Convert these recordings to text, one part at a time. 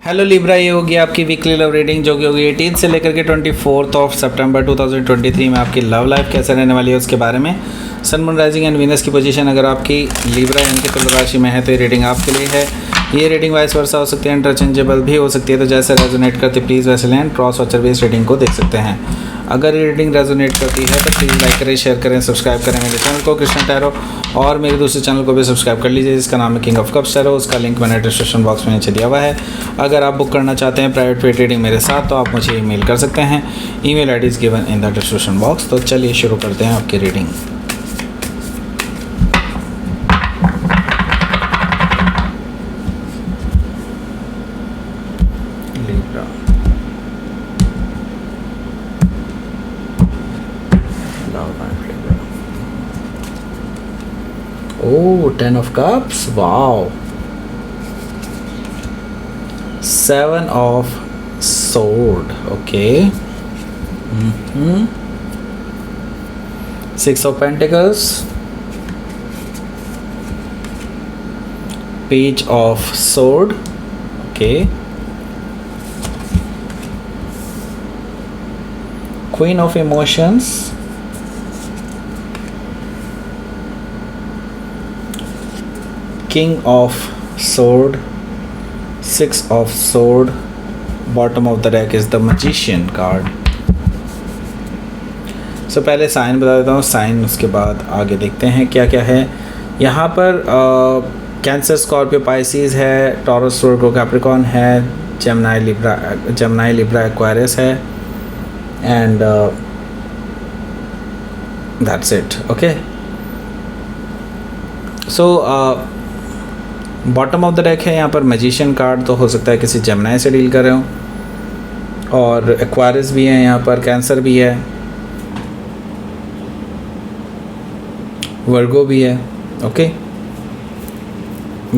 Hello Libra, ये होगी आपकी वीकली लव रीडिंग जो कि होगी 18 से लेकर के 24 सितंबर 2023 में आपकी लव लाइफ कैसे रहने वाली है उसके बारे में। Sun moon rising and Venus की पोजीशन अगर आपकी लिब्रा यानी कि तुला राशि में है तो ये रीडिंग आपके लिए है। ये रीडिंग वाइस वर्सा हो सकती है, इंटरचेंजेबल भी हो सकती है, तो जैसे रेजोनेट करती है प्लीज़ वैसे लें। क्रॉस वॉचर भी इस रीडिंग को देख सकते हैं। अगर ये रीडिंग रेजोनेट करती है तो प्लीज़ लाइक करें, शेयर करें, सब्सक्राइब करें मेरे चैनल को कृष्ण टैरो, और मेरे दूसरे चैनल को भी सब्सक्राइब कर लीजिए जिसका नाम है किंग ऑफ कप्स टैरो। उसका लिंक मैंने डिस्क्रिप्शन बॉक्स में नीचे दिया हुआ है। अगर आप बुक करना चाहते हैं प्राइवेट पेड रीडिंग मेरे साथ तो आप मुझे ईमेल कर सकते हैं। Email ID is given in the description box. तो चलिए शुरू करते हैं आपकी reading. Oh, 10 of Cups. Wow. 7 of Sword. Okay. 6 of Pentacles. Page of Sword. Okay. Queen of Emotions. King of Sword, 6 of Sword, bottom of the deck is the Magician card. So पहले sign बता देता हूँ, sign उसके बाद आगे देखते हैं क्या क्या है। यहाँ पर कैंसर, स्कॉर्पियो, पाइसिस है, टॉरस, वर्गो, कैप्रिकॉर्न है, जेमिनी, लिब्रा, एक्वारियस है, and that's it. Okay, so bottom of the deck है यहाँ पर मैजिशियन कार्ड, तो हो सकता है किसी जेमिनी से डील कर रहे हो, और एक्वारियस भी है यहाँ पर, कैंसर भी है, वर्गो भी है। ओके,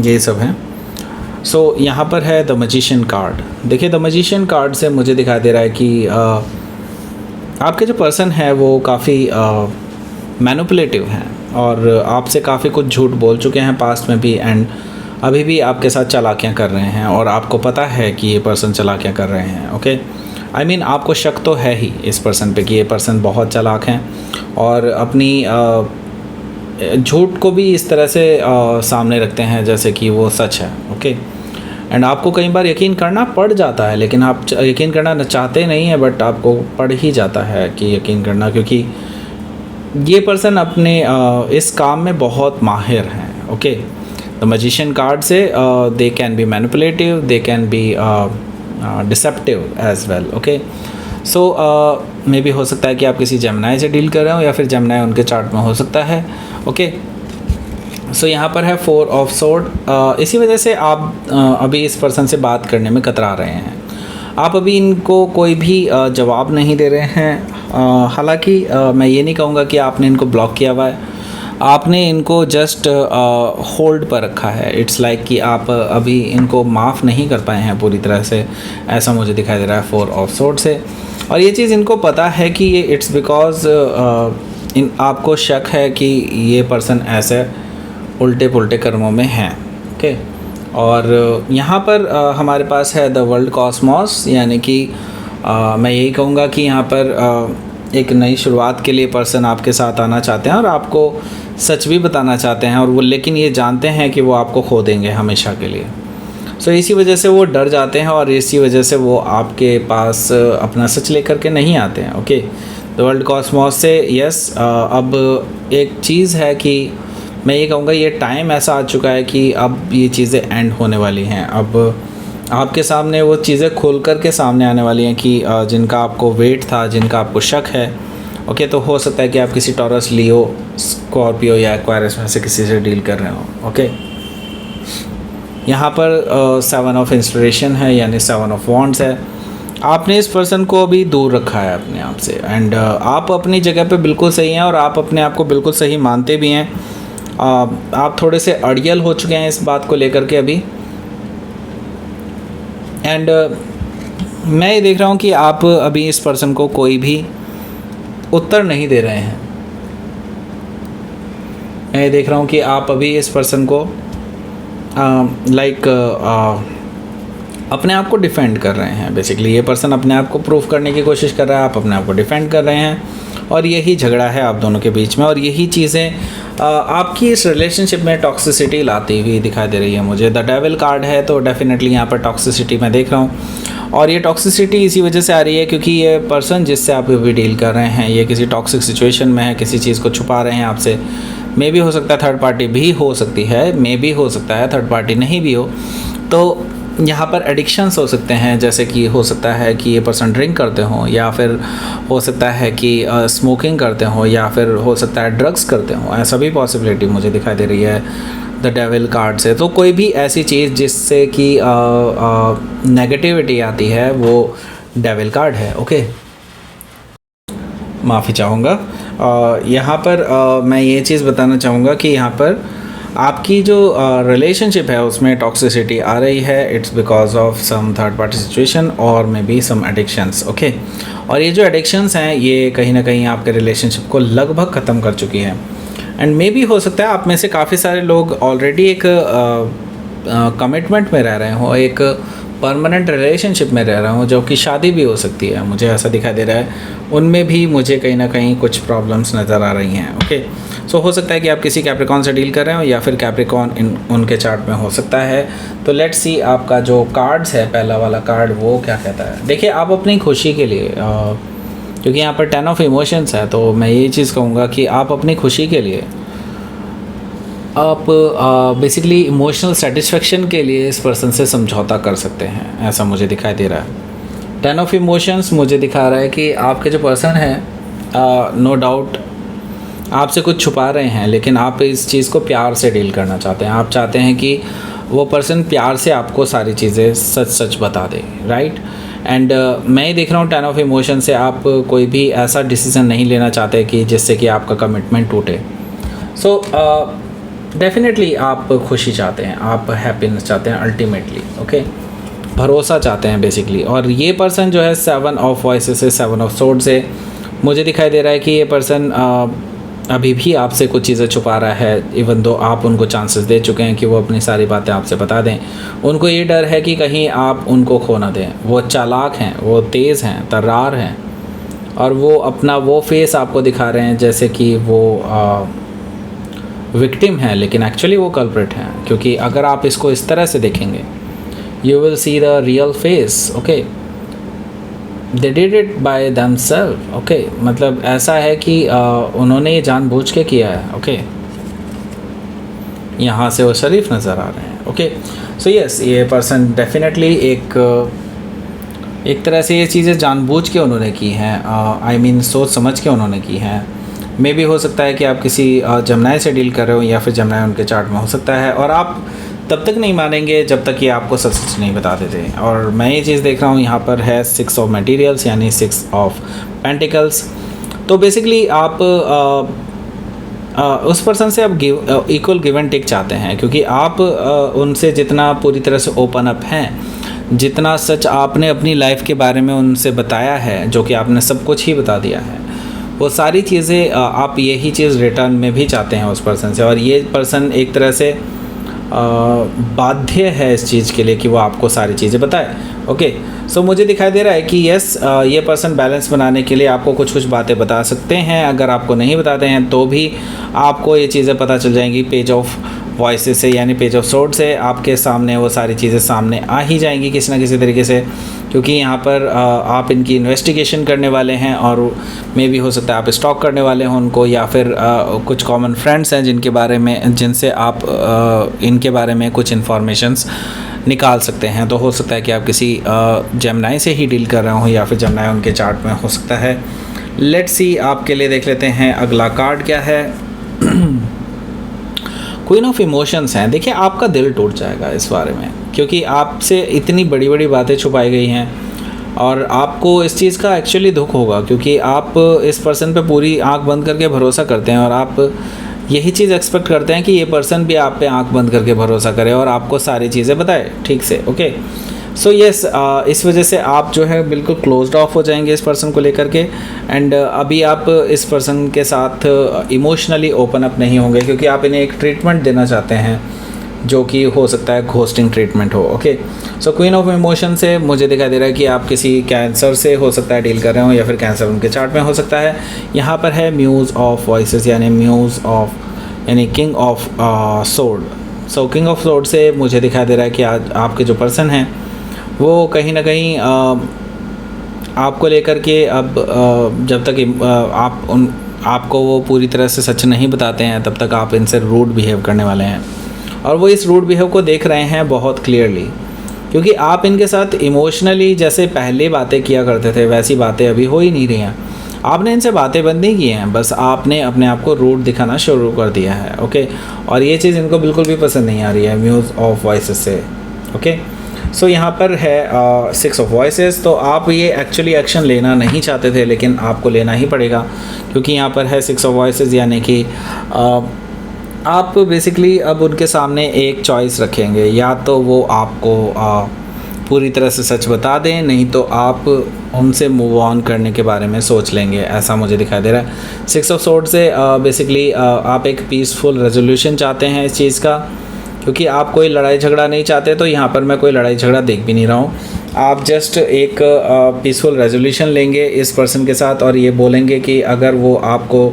ये सब हैं। सो यहाँ पर है द मैजिशियन कार्ड। देखिए, द मैजिशियन कार्ड से मुझे दिखाई दे रहा है कि आपके जो पर्सन है वो काफ़ी मैनिपुलेटिव हैं और आपसे काफ़ी कुछ झूठ बोल चुके हैं पास्ट में भी, एंड अभी भी आपके साथ चालाकियाँ कर रहे हैं और आपको पता है कि ये पर्सन चालाकियाँ कर रहे हैं। ओके, आई मीन आपको शक तो है ही इस पर्सन पे कि ये पर्सन बहुत चालाक हैं और अपनी झूठ को भी इस तरह से सामने रखते हैं जैसे कि वो सच है। ओके, एंड आपको कई बार यकीन करना पड़ जाता है, लेकिन आप यकीन करना चाहते नहीं हैं, बट आपको पड़ ही जाता है कि यकीन करना, क्योंकि ये पर्सन अपने इस काम में बहुत माहिर हैं। ओके, द मैजिशियन कार्ड से they can be manipulative, they can be deceptive as well. Okay, so maybe हो सकता है कि आप किसी जेमिनी से डील कर रहे हो या फिर जेमिनी उनके चार्ट में हो सकता है। ओके, सो यहाँ पर है 4 ऑफ सोर्ड। इसी वजह से आप अभी इस पर्सन से बात करने में कतरा रहे हैं। आप अभी इनको कोई भी जवाब नहीं दे रहे हैं। हालांकि मैं ये नहीं कहूँगा कि आपने इनको ब्लॉक किया हुआ है, आपने इनको जस्ट होल्ड पर रखा है। इट्स लाइक कि आप अभी इनको माफ़ नहीं कर पाए हैं पूरी तरह से, ऐसा मुझे दिखाई दे रहा है 4 ऑफ सोर्ड से। और ये चीज़ इनको पता है कि ये इट्स बिकॉज इन आपको शक है कि ये पर्सन ऐसे उल्टे पुल्टे कर्मों में हैं। ओके, और यहाँ पर हमारे पास है द वर्ल्ड कॉस्मॉस, यानी कि मैं यही कहूँगा कि यहाँ पर एक नई शुरुआत के लिए पर्सन आपके साथ आना चाहते हैं और आपको सच भी बताना चाहते हैं, और वो लेकिन ये जानते हैं कि वो आपको खो देंगे हमेशा के लिए। सो इसी वजह से वो डर जाते हैं और इसी वजह से वो आपके पास अपना सच लेकर के नहीं आते हैं। ओके, द वर्ल्ड कॉस्मॉस से यस, अब एक चीज़ है कि मैं ये कहूँगा ये टाइम ऐसा आ चुका है कि अब ये चीज़ें एंड होने वाली हैं। अब आपके सामने वो चीज़ें खोल कर के सामने आने वाली हैं कि जिनका आपको वेट था, जिनका आपको शक है। ओके, तो हो सकता है कि आप किसी टॉरस, लियो, स्कॉर्पियो या एक्वारियस में से किसी से डील कर रहे हो। ओके, यहाँ पर 7 ऑफ इंस्पिरेशन है, यानी 7 ऑफ वॉन्ड्स है। आपने इस पर्सन को अभी दूर रखा है अपने आप से, एंड आप अपनी जगह पे बिल्कुल सही हैं और आप अपने आप को बिल्कुल सही मानते भी हैं। आप थोड़े से अड़ियल हो चुके हैं इस बात को लेकर के अभी, एंड मैं ये देख रहा हूँ कि आप अभी इस पर्सन को कोई भी उत्तर नहीं दे रहे हैं। मैं देख रहा हूँ कि आप अभी इस पर्सन को लाइक अपने आप को डिफेंड कर रहे हैं। बेसिकली ये पर्सन अपने आप को प्रूव करने की कोशिश कर रहा है, आप अपने आप को डिफेंड कर रहे हैं, और यही झगड़ा है आप दोनों के बीच में, और यही चीज़ें आपकी इस रिलेशनशिप में टॉक्सिसिटी लाती हुई दिखाई दे रही है मुझे। द डेविल कार्ड है, तो डेफिनेटली यहाँ पर टॉक्सिसिटी मैं देख रहा हूँ, और ये टॉक्सिसिटी इसी वजह से आ रही है क्योंकि ये पर्सन जिससे आप अभी डील कर रहे हैं ये किसी टॉक्सिक सिचुएशन में है, किसी चीज़ को छुपा रहे हैं आपसे। मे भी हो सकता है थर्ड पार्टी भी हो सकती है, मे भी हो सकता है थर्ड पार्टी नहीं भी हो। तो यहाँ पर एडिक्शंस हो सकते हैं, जैसे कि हो सकता है कि ये पर्सन ड्रिंक करते हों, या फिर हो सकता है कि स्मोकिंग करते हों, या फिर हो सकता है ड्रग्स करते हों। ऐसा भी पॉसिबिलिटी मुझे दिखाई दे रही है द डेविल कार्ड से। तो कोई भी ऐसी चीज़ जिससे कि नेगेटिविटी आती है वो डेविल कार्ड है। ओके, माफ़ी चाहूँगा। यहाँ पर मैं ये चीज़ बताना चाहूँगा कि यहाँ पर आपकी जो रिलेशनशिप है उसमें टॉक्सिसिटी आ रही है। It's because of some third party situation और maybe some addictions. Okay, और ये जो एडिक्शंस हैं ये कहीं ना कहीं आपके रिलेशनशिप को लगभग ख़त्म कर चुकी है। एंड मे बी हो सकता है आप में से काफ़ी सारे लोग ऑलरेडी एक कमिटमेंट में रह रहे हों, एक परमानेंट रिलेशनशिप में रह रहा हूँ, जो कि शादी भी हो सकती है, मुझे ऐसा दिखाई दे रहा है। उनमें भी मुझे कहीं ना कहीं कुछ प्रॉब्लम्स नज़र आ रही हैं। ओके, सो हो सकता है कि आप किसी कैप्रिकॉन से डील कर रहे हो, या फिर कैप्रिकॉन उनके चार्ट में हो सकता है। तो लेट्स सी आपका जो कार्ड्स है, पहला वाला कार्ड वो क्या कहता है। देखिए, आप अपनी खुशी के लिए क्योंकि यहाँ पर 10 ऑफ इमोशंस है, तो मैं ये चीज़ कहूँगा कि आप अपनी खुशी के लिए, आप बेसिकली इमोशनल सेटिस्फेक्शन के लिए इस पर्सन से समझौता कर सकते हैं, ऐसा मुझे दिखाई दे रहा है। 10 ऑफ इमोशंस मुझे दिखा रहा है कि आपके जो पर्सन है नो डाउट आपसे कुछ छुपा रहे हैं, लेकिन आप इस चीज़ को प्यार से डील करना चाहते हैं। आप चाहते हैं कि वो पर्सन प्यार से आपको सारी चीज़ें सच सच बता दे, राइट। एंड मैं ही देख रहा हूँ 10 ऑफ इमोशन से आप कोई भी ऐसा डिसीज़न नहीं लेना चाहते कि जिससे कि आपका कमिटमेंट टूटे। सो डेफिनेटली आप खुशी चाहते हैं, आप हैप्पीनेस चाहते हैं अल्टीमेटली। ओके, भरोसा चाहते हैं बेसिकली। और ये पर्सन जो है 7 ऑफ वॉइसेस से 7 ऑफ सोर्ड से मुझे दिखाई दे रहा है कि ये पर्सन अभी भी आपसे कुछ चीज़ें छुपा रहा है, इवन दो आप उनको चांसेस दे चुके हैं कि वो अपनी सारी बातें आपसे बता दें। उनको ये डर है कि कहीं आप उनको खो ना दें। वो चालाक हैं, वो तेज़ हैं, तर्रार हैं, और वो अपना वो फेस आपको दिखा रहे हैं जैसे कि वो विक्टिम है, लेकिन एक्चुअली वो कल्प्रिट हैं। क्योंकि अगर आप इसको इस तरह से देखेंगे, you will see the real face. Okay, they did it by themselves. Okay, मतलब ऐसा है कि उन्होंने ये जानबूझ के किया है। ओके, यहाँ से वो शरीफ नज़र आ रहे हैं। ओके, सो यस, ये पर्सन डेफिनेटली एक तरह से ये चीज़ें जानबूझ के उन्होंने की हैं, आई मीन सोच समझ के उन्होंने की हैं। मे भी हो सकता है कि आप किसी जमनाई से डील कर रहे हो, या फिर जमनाई उनके चार्ट में हो सकता है, और आप तब तक नहीं मानेंगे जब तक ये आपको सच सच नहीं बता देते। और मैं ये चीज़ देख रहा हूँ यहाँ पर है 6 ऑफ मटेरियल्स, यानी 6 ऑफ पेंटिकल्स। तो बेसिकली आप उस पर्सन से आप इक्वल गिव एंड टेक चाहते हैं, क्योंकि आप उनसे जितना पूरी तरह से ओपन अप हैं, जितना सच आपने अपनी लाइफ के बारे में उनसे बताया है, जो कि आपने सब कुछ ही बता दिया है, वो सारी चीज़ें आप यही चीज़ रिटर्न में भी चाहते हैं उस पर्सन से। और ये पर्सन एक तरह से बाध्य है इस चीज़ के लिए कि वो आपको सारी चीज़ें बताए। ओके, सो मुझे दिखाई दे रहा है कि यस, ये पर्सन बैलेंस बनाने के लिए आपको कुछ कुछ बातें बता सकते हैं। अगर आपको नहीं बताते हैं तो भी आपको ये चीज़ें पता चल जाएंगी पेज ऑफ वॉइसेस से, यानी पेज ऑफ सोर्ड से आपके सामने वो सारी चीज़ें सामने आ ही जाएंगी किसी ना किसी तरीके से, क्योंकि यहाँ पर आप इनकी इन्वेस्टिगेशन करने वाले हैं, और मे भी हो सकता है आप स्टॉक करने वाले हों उनको, या फिर कुछ कॉमन फ्रेंड्स हैं जिनसे आप इनके बारे में कुछ इन्फॉर्मेशंस निकाल सकते हैं। तो हो सकता है कि आप किसी जेमिनी से ही डील कर रहे हों, या फिर जेमिनी उनके चार्ट में हो सकता है। लेट्स सी, आपके लिए देख लेते हैं अगला कार्ड क्या है। क्वीन ऑफ इमोशंस हैं। देखिए, आपका दिल टूट जाएगा इस बारे में, क्योंकि आपसे इतनी बड़ी बड़ी बातें छुपाई गई हैं, और आपको इस चीज़ का एक्चुअली दुख होगा, क्योंकि आप इस पर्सन पे पूरी आंख बंद करके भरोसा करते हैं, और आप यही चीज़ एक्सपेक्ट करते हैं कि ये पर्सन भी आप पे आंख बंद करके भरोसा करे और आपको सारी चीज़ें बताए ठीक से। ओके, सो यस, इस वजह से आप जो है बिल्कुल क्लोज्ड ऑफ हो जाएंगे इस पर्सन को लेकर के। एंड अभी आप इस पर्सन के साथ इमोशनली ओपन अप नहीं होंगे, क्योंकि आप इन्हें एक ट्रीटमेंट देना चाहते हैं जो कि हो सकता है घोस्टिंग ट्रीटमेंट हो। Okay, so queen of emotion से मुझे दिखाई दे रहा है कि आप किसी कैंसर से हो सकता है डील कर रहे हो, या फिर कैंसर उनके चार्ट में हो सकता है। यहाँ पर है म्यूज़ ऑफ वॉइसेस यानी म्यूज़ ऑफ यानी king of sword. So king of sword से मुझे दिखाई दे रहा है कि आज आपके जो पर्सन हैं वो कहीं ना कहीं आपको लेकर के अब जब तक आपको वो पूरी तरह से सच नहीं बताते हैं तब तक आप इनसे रूड बिहेव करने वाले हैं, और वो इस रूड बिहेव को देख रहे हैं बहुत क्लियरली, क्योंकि आप इनके साथ इमोशनली जैसे पहले बातें किया करते थे वैसी बातें अभी हो ही नहीं रही हैं। आपने इनसे बातें बंद नहीं की हैं, बस आपने अपने आप को रूड दिखाना शुरू कर दिया है। ओके, और ये चीज़ इनको बिल्कुल भी पसंद नहीं आ रही है म्यूज़ ऑफ वॉइसेस से। ओके, सो यहाँ पर है 6 ऑफ वॉइसेस। तो आप ये एक्चुअली एक्शन लेना नहीं चाहते थे, लेकिन आपको लेना ही पड़ेगा, क्योंकि यहाँ पर है 6 ऑफ वॉइसेस, यानी कि आप बेसिकली अब उनके सामने एक चॉइस रखेंगे, या तो वो आपको पूरी तरह से सच बता दें, नहीं तो आप उनसे मूव ऑन करने के बारे में सोच लेंगे, ऐसा मुझे दिखाई दे रहा है। 6 ऑफ सोर्ड से बेसिकली आप एक पीसफुल रेजोल्यूशन चाहते हैं इस चीज़ का, क्योंकि आप कोई लड़ाई झगड़ा नहीं चाहते। तो यहाँ पर मैं कोई लड़ाई झगड़ा देख भी नहीं रहा हूँ। आप जस्ट एक पीसफुल रेजोल्यूशन लेंगे इस पर्सन के साथ, और ये बोलेंगे कि अगर वो आपको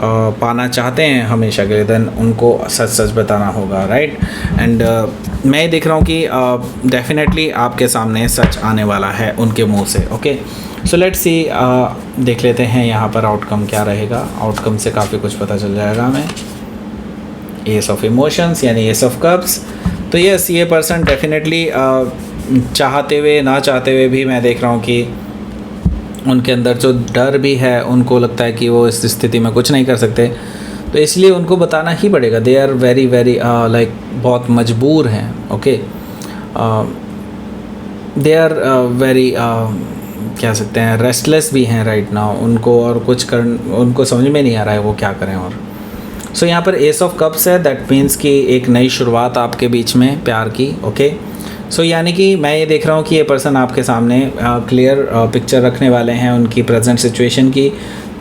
पाना चाहते हैं हमेशा के लिए, देन उनको सच सच बताना होगा, राइट। एंड मैं देख रहा हूँ कि डेफिनेटली आपके सामने सच आने वाला है उनके मुंह से। ओके, सो लेट्स सी, देख लेते हैं यहाँ पर आउटकम क्या रहेगा। आउटकम से काफ़ी कुछ पता चल जाएगा हमें। एस ऑफ इमोशंस यानी एस ऑफ कप्स। तो यस, ये पर्सन डेफिनेटली चाहते हुए ना चाहते हुए भी मैं देख रहा हूँ कि उनके अंदर जो डर भी है, उनको लगता है कि वो इस स्थिति में कुछ नहीं कर सकते, तो इसलिए उनको बताना ही पड़ेगा। They are very very like बहुत मजबूर हैं। ओके, दे आर वेरी कह सकते हैं रेस्टलेस भी हैं राइट नाउ। उनको और उनको समझ में नहीं आ रहा है वो क्या करें। और सो यहाँ पर एस ऑफ कप्स है, दैट मीन्स कि एक नई शुरुआत आपके बीच में प्यार की। ओके, सो यानी कि मैं ये देख रहा हूँ कि ये पर्सन आपके सामने क्लियर पिक्चर रखने वाले हैं उनकी प्रेजेंट सिचुएशन की,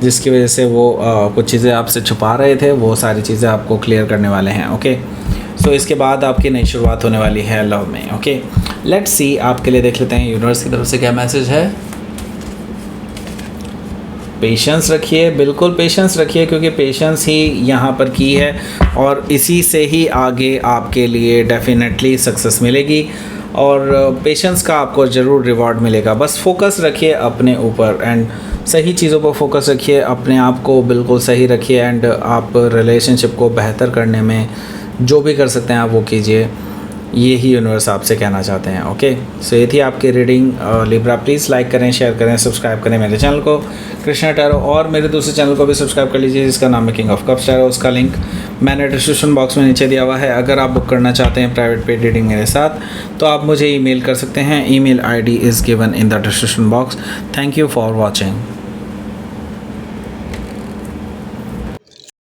जिसकी वजह से वो कुछ चीज़ें आपसे छुपा रहे थे, वो सारी चीज़ें आपको क्लियर करने वाले हैं। ओके, सो इसके बाद आपकी नई शुरुआत होने वाली है लव में। ओके, लेट्स सी, आपके लिए देख लेते हैं यूनिवर्स की तरफ से क्या मैसेज है। पेशेंस रखिए, बिल्कुल पेशेंस रखिए, क्योंकि पेशेंस ही यहाँ पर की है, और इसी से ही आगे आपके लिए डेफिनेटली सक्सेस मिलेगी, और पेशेंस का आपको ज़रूर रिवॉर्ड मिलेगा। बस फोकस रखिए अपने ऊपर, एंड सही चीज़ों पर फोकस रखिए, अपने आप को बिल्कुल सही रखिए, एंड आप रिलेशनशिप को बेहतर करने में जो भी कर सकते हैं आप वो कीजिए। ये ही यूनिवर्स आपसे कहना चाहते हैं। ओके, सो ये थी आपकी रीडिंग। लिब्रा, प्लीज़ लाइक करें, शेयर करें, सब्सक्राइब करें मेरे चैनल को कृष्णा टैरो, और मेरे दूसरे चैनल को भी सब्सक्राइब कर लीजिए जिसका नाम है किंग ऑफ कप्स टैरो। उसका लिंक मैंने डिस्क्रिप्शन बॉक्स में नीचे दिया हुआ है। अगर आप बुक करना चाहते हैं प्राइवेट पेड रीडिंग मेरे साथ, तो आप मुझे ईमेल कर सकते हैं। Email ID is given in the description box. Thank you for watching.